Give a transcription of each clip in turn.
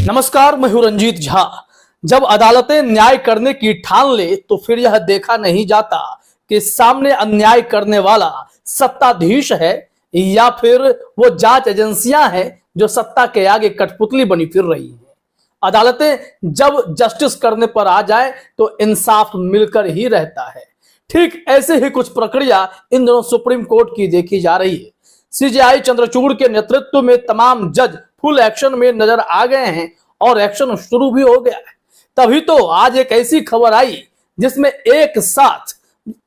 नमस्कार, मैं हूं रंजीत झा। जब अदालतें न्याय करने की ठान ले तो फिर यह देखा नहीं जाता कि सामने अन्याय करने वाला सत्ताधीश है या फिर वो जांच एजेंसियां हैं जो सत्ता के आगे कठपुतली बनी फिर रही हैं। अदालतें जब जस्टिस करने पर आ जाए तो इंसाफ मिलकर ही रहता है। ठीक ऐसे ही कुछ प्रक्रिया इन दिनों सुप्रीम कोर्ट की देखी जा रही है। सीजेआई चंद्रचूड़ के नेतृत्व में तमाम जज फुल एक्शन में नजर आ गए हैं और एक्शन शुरू भी हो गया है। तभी तो आज एक ऐसी खबर आई जिसमें एक साथ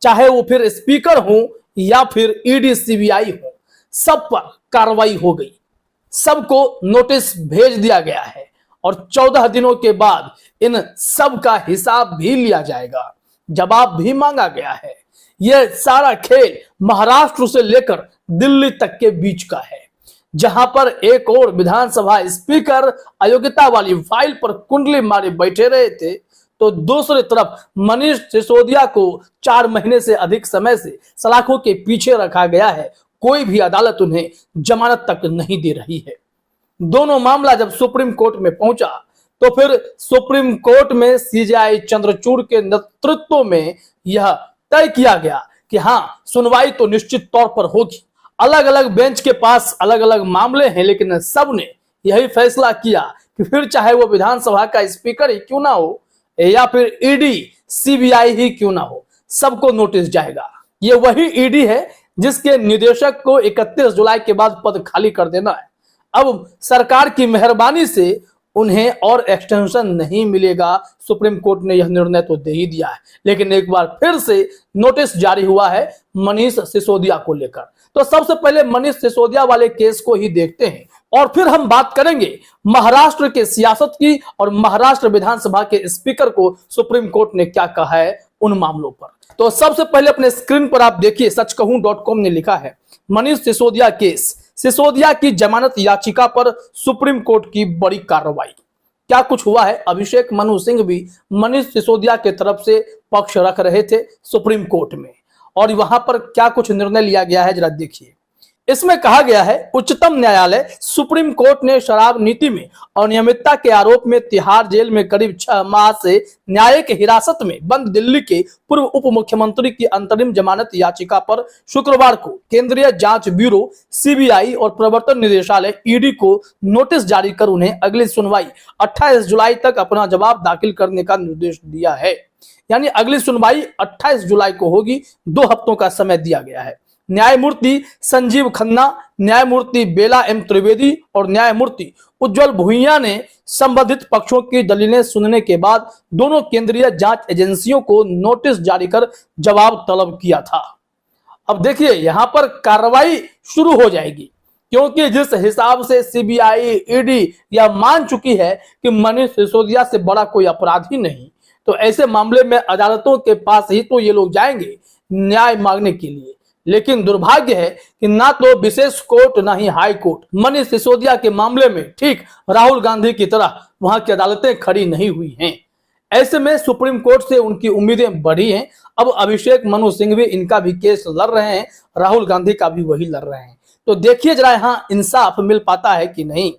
चाहे वो फिर स्पीकर हो या फिर ईडी सीबीआई हो, सब पर कार्रवाई हो गई, सबको नोटिस भेज दिया गया है और 14 दिनों के बाद इन सब का हिसाब भी लिया जाएगा, जवाब भी मांगा गया है। यह सारा खेल महाराष्ट्र से लेकर दिल्ली तक के बीच का है, जहां पर एक और विधानसभा स्पीकर अयोग्यता वाली फाइल पर कुंडली मारे बैठे रहे थे, तो दूसरी तरफ मनीष सिसोदिया को 4 महीने से अधिक समय से सलाखों के पीछे रखा गया है। कोई भी अदालत उन्हें जमानत तक नहीं दे रही है। दोनों मामला जब सुप्रीम कोर्ट में पहुंचा तो फिर सुप्रीम कोर्ट में सीजेआई चंद्रचूड़ के नेतृत्व में यह तय किया गया कि हाँ, सुनवाई तो निश्चित तौर पर होगी। अलग अलग बेंच के पास अलग अलग मामले हैं, लेकिन सब ने यही फैसला किया कि फिर चाहे वो विधानसभा का स्पीकर ही क्यों ना हो या फिर ईडी सीबीआई ही क्यों ना हो, सबको नोटिस जाएगा। ये वही ईडी है जिसके निदेशक को 31 जुलाई के बाद पद खाली कर देना है। अब सरकार की मेहरबानी से उन्हें और एक्सटेंशन नहीं मिलेगा। सुप्रीम कोर्ट ने यह निर्णय तो दे ही दिया है, लेकिन एक बार फिर से नोटिस जारी हुआ है मनीष सिसोदिया को लेकर। तो सबसे पहले मनीष सिसोदिया वाले केस को ही देखते हैं और फिर हम बात करेंगे महाराष्ट्र के सियासत की और महाराष्ट्र विधानसभा के स्पीकर को सुप्रीम कोर्ट ने क्या कहा है उन मामलों पर। तो सबसे पहले अपने स्क्रीन पर आप देखिए, सचकहूं.com ने लिखा है मनीष सिसोदिया केस, सिसोदिया की जमानत याचिका पर सुप्रीम कोर्ट की बड़ी कार्रवाई। क्या कुछ हुआ है? अभिषेक मनु सिंह भी मनीष सिसोदिया के तरफ से पक्ष रख रहे थे सुप्रीम कोर्ट में, और वहां पर क्या कुछ निर्णय लिया गया है जरा देखिए। इसमें कहा गया है, उच्चतम न्यायालय सुप्रीम कोर्ट ने शराब नीति में अनियमितता के आरोप में तिहाड़ जेल में करीब 6 माह से न्यायिक हिरासत में बंद दिल्ली के पूर्व उप मुख्यमंत्री की अंतरिम जमानत याचिका पर शुक्रवार को केंद्रीय जांच ब्यूरो सीबीआई और प्रवर्तन निदेशालय ईडी को नोटिस जारी कर उन्हें अगली सुनवाई 28 जुलाई तक अपना जवाब दाखिल करने का निर्देश दिया है। यानी अगली सुनवाई 28 जुलाई को होगी। 2 हफ्तों का समय दिया गया है। न्यायमूर्ति संजीव खन्ना, न्यायमूर्ति बेला एम त्रिवेदी और न्यायमूर्ति उज्जवल भुइयां ने संबंधित पक्षों की दलीलें सुनने के बाद दोनों केंद्रीय जांच एजेंसियों को नोटिस जारी कर जवाब तलब किया था। अब देखिए, यहां पर कार्रवाई शुरू हो जाएगी, क्योंकि जिस हिसाब से सीबीआई ईडी यह मान चुकी है कि मनीष सिसोदिया से बड़ा कोई अपराध ही नहीं, तो ऐसे मामले में अदालतों के पास ही तो ये लोग जाएंगे न्याय मांगने के लिए। लेकिन दुर्भाग्य है कि ना तो विशेष कोर्ट ना ही हाई कोर्ट मनीष सिसोदिया के मामले में ठीक राहुल गांधी की तरह वहां की अदालतें खड़ी नहीं हुई हैं। ऐसे में सुप्रीम कोर्ट से उनकी उम्मीदें बढ़ी हैं। अब अभिषेक मनु सिंह भी इनका भी केस लड़ रहे हैं, राहुल गांधी का भी वही लड़ रहे हैं। तो देखिए जरा यहाँ इंसाफ मिल पाता है कि नहीं।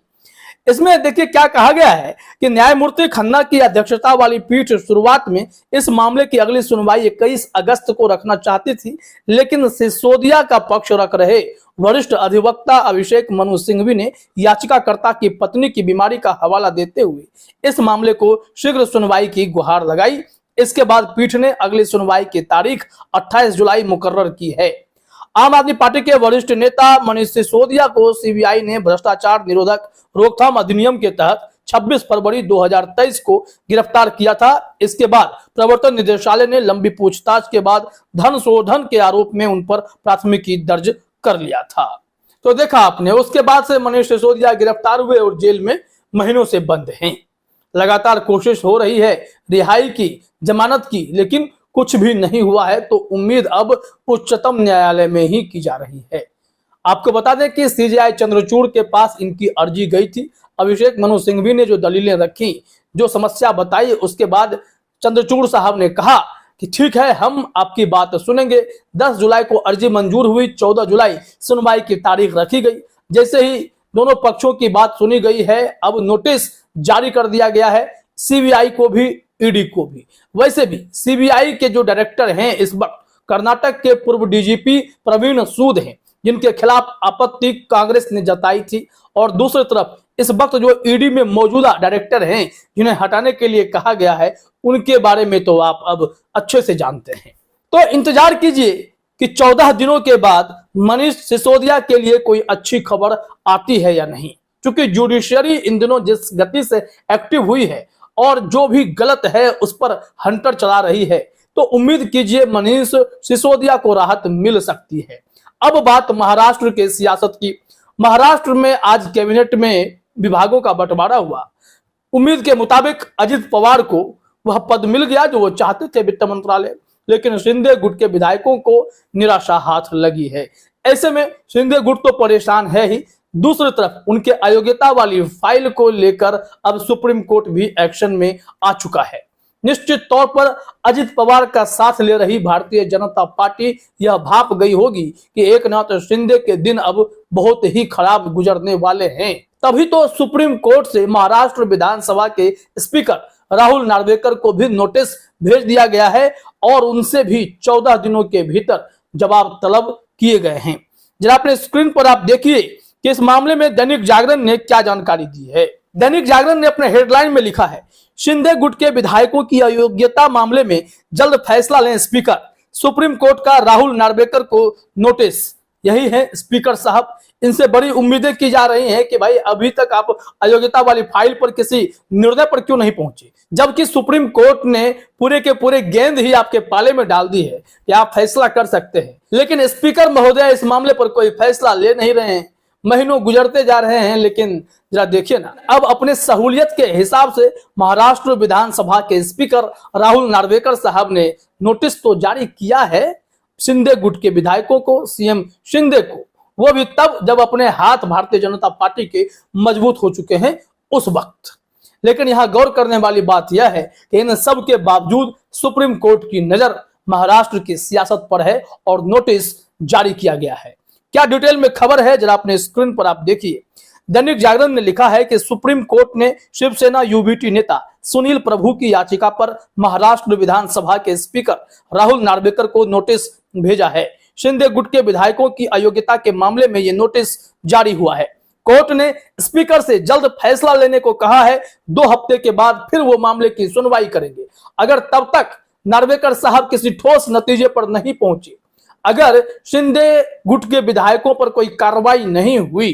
इसमें देखिए क्या कहा गया है कि न्यायमूर्ति खन्ना की अध्यक्षता वाली पीठ शुरुआत में इस मामले की अगली सुनवाई 21 अगस्त को रखना चाहती थी, लेकिन सिसोदिया का पक्ष रख रहे वरिष्ठ अधिवक्ता अभिषेक मनु सिंघवी ने याचिकाकर्ता की पत्नी की बीमारी का हवाला देते हुए इस मामले को शीघ्र सुनवाई की गुहार लगाई। इसके बाद पीठ ने अगली सुनवाई की तारीख 28 जुलाई मुकर्रर की है। आम आदमी पार्टी के वरिष्ठ नेता मनीष सिसोदिया को सीबीआई ने भ्रष्टाचार निरोधक रोकथाम अधिनियम के तहत 26 फरवरी 2023 को गिरफ्तार किया था। इसके बाद प्रवर्तन निदेशालय ने लंबी पूछताछ के बाद धन शोधन के आरोप में उन पर प्राथमिकी दर्ज कर लिया था। तो देखा आपने, उसके बाद से मनीष सिसोदिया गिरफ्तार हुए और जेल में महीनों से बंद हैं। लगातार कोशिश हो रही है रिहाई की, जमानत की, लेकिन कुछ भी नहीं हुआ है। तो उम्मीद अब उच्चतम न्यायालय में ही की जा रही है। आपको बता दें कि सीजेआई चंद्रचूड़ के पास इनकी अर्जी गई थी। अभिषेक मनु सिंघवी ने जो दलीलें रखी, जो समस्या बताई, उसके बाद चंद्रचूड़ साहब ने कहा कि ठीक है, हम आपकी बात सुनेंगे। 10 जुलाई को अर्जी मंजूर हुई, 14 जुलाई सुनवाई की तारीख रखी गई। जैसे ही दोनों पक्षों की बात सुनी गई है। अब नोटिस जारी कर दिया गया है सीबीआई को भी, ईडी को भी। वैसे भी सीबीआई के जो डायरेक्टर हैं इस वक्त कर्नाटक के पूर्व डीजीपी प्रवीण सूद हैं, जिनके खिलाफ आपत्ति कांग्रेस ने जताई थी। और दूसरी तरफ इस वक्त जो ईडी में मौजूदा डायरेक्टर हैं जिन्हें हटाने के लिए कहा गया है, उनके बारे में तो आप अब अच्छे से जानते हैं। तो इंतजार कीजिए कि 14 दिनों के बाद मनीष सिसोदिया के लिए कोई अच्छी खबर आती है या नहीं। क्योंकि जुडिशरी इन दिनों जिस गति से एक्टिव हुई है और जो भी गलत है उस पर हंटर चला रही है, तो उम्मीद कीजिए मनीष सिसोदिया को राहत मिल सकती है। अब बात महाराष्ट्र के सियासत की। महाराष्ट्र में आज कैबिनेट में विभागों का बंटवारा हुआ। उम्मीद के मुताबिक अजित पवार को वह पद मिल गया जो वो चाहते थे, वित्त मंत्रालय, लेकिन शिंदे गुट के विधायकों को निराशा हाथ लगी है। ऐसे में शिंदे गुट तो परेशान है ही, दूसरी तरफ उनके अयोग्यता वाली फाइल को लेकर अब सुप्रीम कोर्ट भी एक्शन में आ चुका है। निश्चित तौर पर अजित पवार का साथ ले रही भारतीय जनता पार्टी यह भाप गई होगी कि एकनाथ शिंदे के दिन अब बहुत ही खराब गुजरने वाले हैं। तभी तो सुप्रीम कोर्ट से महाराष्ट्र विधानसभा के स्पीकर राहुल नार्वेकर को भी नोटिस भेज दिया गया है और उनसे भी 14 दिनों के भीतर जवाब तलब किए गए हैं। जरा अपने स्क्रीन पर आप देखिए कि इस मामले में दैनिक जागरण ने क्या जानकारी दी है। दैनिक जागरण ने अपने हेडलाइन में लिखा है, शिंदे गुट के विधायकों की अयोग्यता मामले में जल्द फैसला लें स्पीकर। सुप्रीम कोर्ट का राहुल नार्वेकर को नोटिस। यही है स्पीकर साहब, इनसे बड़ी उम्मीदें की जा रही हैं कि भाई अभी तक आप अयोग्यता वाली फाइल पर किसी निर्णय पर क्यों नहीं पहुंचे, जबकि सुप्रीम कोर्ट ने पूरे के पूरे गेंद ही आपके पाले में डाल दी है कि आप फैसला कर सकते हैं। लेकिन स्पीकर महोदय इस मामले पर कोई फैसला ले नहीं रहे हैं। महीनों गुजरते जा रहे हैं, लेकिन जरा देखिए ना, अब अपने सहूलियत के हिसाब से महाराष्ट्र विधानसभा के स्पीकर राहुल नार्वेकर साहब ने नोटिस तो जारी किया है शिंदे गुट के विधायकों को, सीएम शिंदे को, वो भी तब जब अपने हाथ भारतीय जनता पार्टी के मजबूत हो चुके हैं उस वक्त। लेकिन यहां गौर करने वाली बात यह है कि इन सब के बावजूद सुप्रीम कोर्ट की नजर महाराष्ट्र की सियासत पर है और नोटिस जारी किया गया है। क्या डिटेल में खबर है, जरा अपने स्क्रीन पर आप देखिए। दैनिक जागरण ने लिखा है कि सुप्रीम कोर्ट ने शिवसेना यूबीटी नेता सुनील प्रभु की याचिका पर महाराष्ट्र विधानसभा के स्पीकर राहुल नार्वेकर को नोटिस भेजा है। शिंदे गुट के विधायकों की अयोग्यता के मामले में यह नोटिस जारी हुआ है। कोर्ट ने स्पीकर से जल्द फैसला लेने को कहा है। 2 हफ्ते के बाद फिर वो मामले की सुनवाई करेंगे। अगर तब तक नार्वेकर साहब किसी ठोस नतीजे पर नहीं पहुंचे, अगर शिंदे गुट के विधायकों पर कोई कार्रवाई नहीं हुई,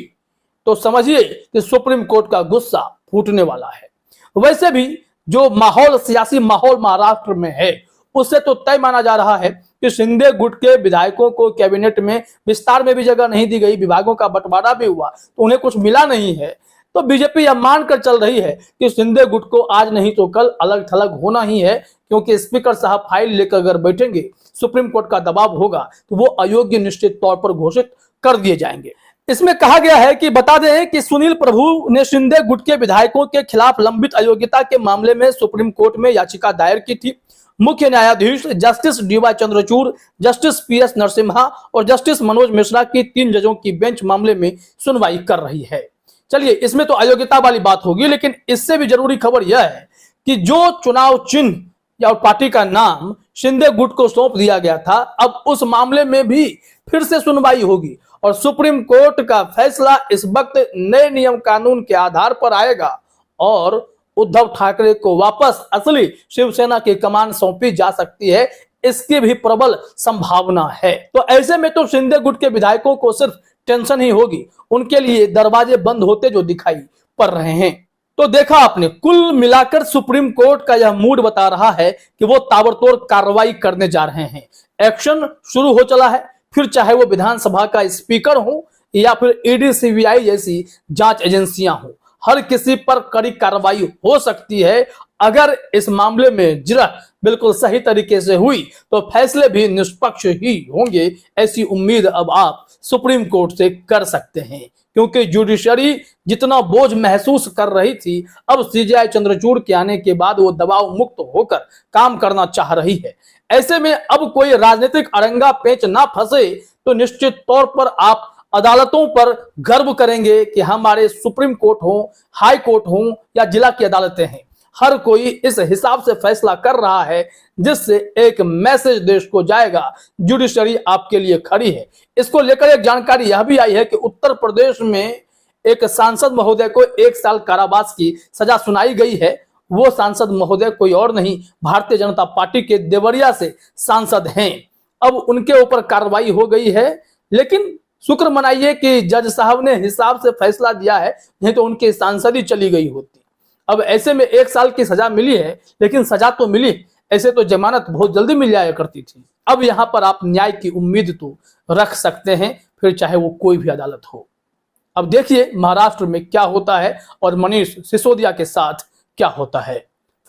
तो समझिए कि सुप्रीम कोर्ट का गुस्सा फूटने वाला है। वैसे भी जो माहौल, सियासी माहौल महाराष्ट्र में है, उससे तो तय माना जा रहा है कि शिंदे गुट के विधायकों को कैबिनेट में विस्तार में भी जगह नहीं दी गई, विभागों का बंटवारा भी हुआ तो उन्हें कुछ मिला नहीं है। तो बीजेपी यह मानकर चल रही है कि शिंदे गुट को आज नहीं तो कल अलग थलग होना ही है, क्योंकि स्पीकर साहब फाइल लेकर अगर बैठेंगे, सुप्रीम कोर्ट का दबाव होगा तो वो अयोग्य निश्चित तौर पर घोषित कर दिए जाएंगे। इसमें कहा गया है कि बता दें कि सुनील प्रभु ने शिंदे गुट के विधायकों के खिलाफ लंबित अयोग्यता के मामले में सुप्रीम कोर्ट में याचिका दायर की थी। मुख्य न्यायाधीश justice DY Chandrachud, justice PS Narasimha और जस्टिस मनोज मिश्रा की 3 जजों की बेंच मामले में सुनवाई कर रही है। चलिए, इसमें तो अयोग्यता वाली बात होगी, लेकिन इससे भी जरूरी खबर यह है कि जो चुनाव चिन्ह या पार्टी का नाम शिंदे गुट को सौंप दिया गया था, अब उस मामले में भी फिर से सुनवाई होगी और सुप्रीम कोर्ट का फैसला इस वक्त नए नियम कानून के आधार पर आएगा और उद्धव ठाकरे को वापस असली शिवसेना की कमान सौंपी जा सकती है। इसकी भी प्रबल संभावना है। तो ऐसे में तो शिंदे गुट के विधायकों को सिर्फ टेंशन ही होगी, उनके लिए दरवाजे बंद होते जो दिखाई पड़ रहे हैं। तो देखा आपने, कुल मिलाकर सुप्रीम कोर्ट का यह मूड बता रहा है कि वो ताबड़तोड़ कार्रवाई करने जा रहे हैं। एक्शन शुरू हो चला है, फिर चाहे वो विधानसभा का स्पीकर हो या फिर ईडी सीबीआई जैसी जांच एजेंसियां हो, हर किसी पर कड़ी कार्रवाई हो सकती है। अगर इस मामले में जिरह बिल्कुल सही तरीके से हुई तो फैसले भी निष्पक्ष ही होंगे, ऐसी उम्मीद अब आप सुप्रीम कोर्ट से कर सकते हैं। क्योंकि जुडिशरी जितना बोझ महसूस कर रही थी, अब सीजेआई चंद्रचूड़ के आने के बाद वो दबाव मुक्त होकर काम करना चाह रही है। ऐसे में अब कोई राजनीतिक अड़ंगा पेंच ना फंसे तो निश्चित तौर पर आप अदालतों पर गर्व करेंगे कि हमारे सुप्रीम कोर्ट हो, हाई कोर्ट हो या जिला की अदालतें हैं, हर कोई इस हिसाब से फैसला कर रहा है जिससे एक मैसेज देश को जाएगा, जुडिशरी आपके लिए खड़ी है। इसको लेकर एक जानकारी यह भी आई है कि उत्तर प्रदेश में एक सांसद महोदय को 1 साल कारावास की सजा सुनाई गई है। वो सांसद महोदय कोई और नहीं, भारतीय जनता पार्टी के देवरिया से सांसद हैं। अब उनके ऊपर कार्रवाई हो गई है, लेकिन शुक्र मनाइए कि जज साहब ने हिसाब से फैसला दिया है, नहीं तो उनकी सांसद ही चली गई होती। अब ऐसे में 1 साल की सजा मिली है, लेकिन सजा तो मिली, ऐसे तो जमानत बहुत जल्दी मिल जाया करती थी। अब यहां पर आप न्याय की उम्मीद तो रख सकते हैं, फिर चाहे वो कोई भी अदालत हो। अब देखिए महाराष्ट्र में क्या होता है और मनीष सिसोदिया के साथ क्या होता है।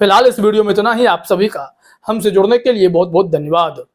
फिलहाल इस वीडियो में इतना ही। आप सभी का हमसे जुड़ने के लिए बहुत बहुत धन्यवाद।